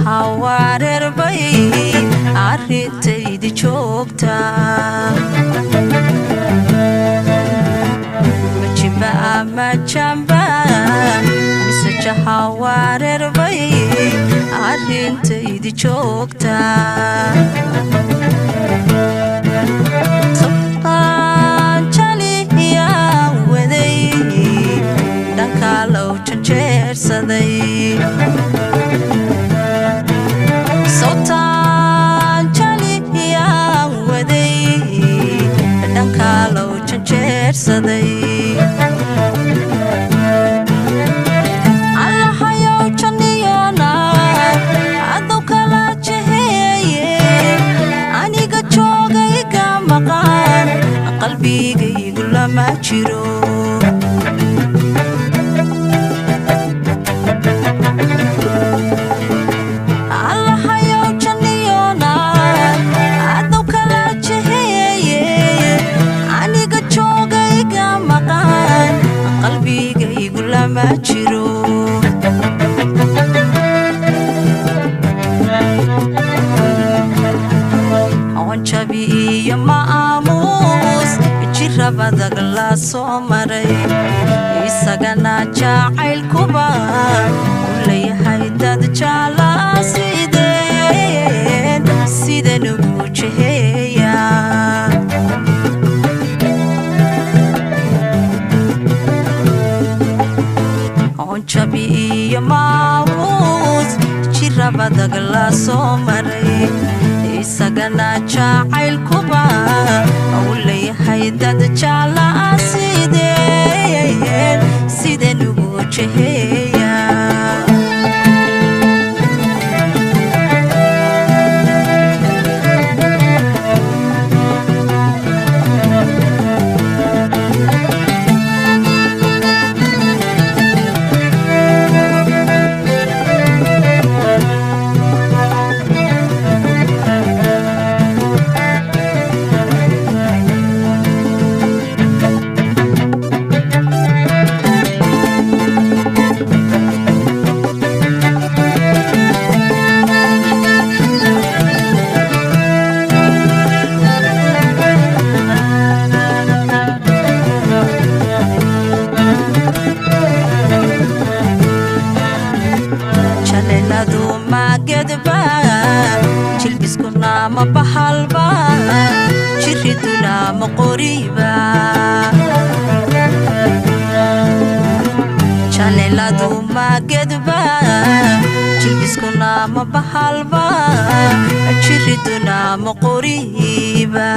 hawarer bay arintaydi joogta majamba misaja hawarer bay arintaydi joogta saday sotan jali ya waday danka loo jeer saday Allah hayo chaniyana adu kala jeheye aniga joogay ka maqan qalbigaygu lama jiro majiro on chabi ya maamus jirabada la soo maray isagana jacayl kuba leeyahay dad jala sideen ugu jeeya chabi ya maawus jirabada la soo maray isagana jacayl kuba leeyahay dad jala sideen ugu jeeya ma bahalba jiriduna ma qoriba chaneladu ma gedba jibiskuna ma bahalba jiriduna ma qoriba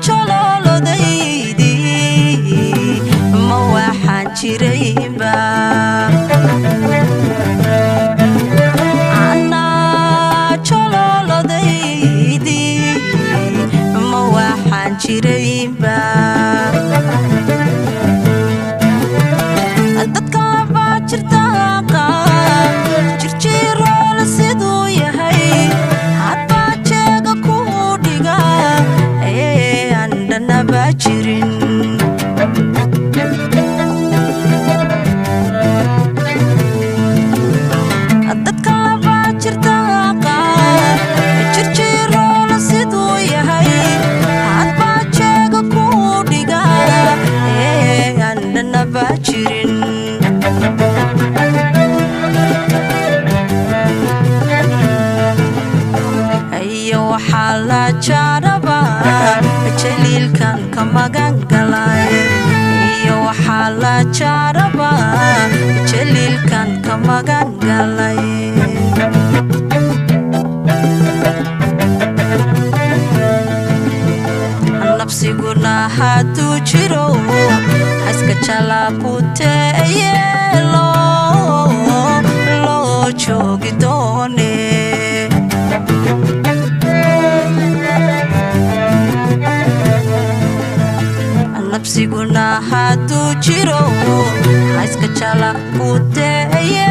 chololodaydi ma waxaan jirayba jirayba dadka ba jirta jirjiro la sidoo yahay hadba jeega ku dhiga andana ba jirin dadka ba jirta jirjiro la sidoo yahay bajirin jaliilkan ka magan galay iyo waxaa la jaraba jaliilkan ka magan galay nafsiguna hadduu jiro haska jalaabuteye loo joogi doone nafsiguna hadduu jiro haska jalaabuteye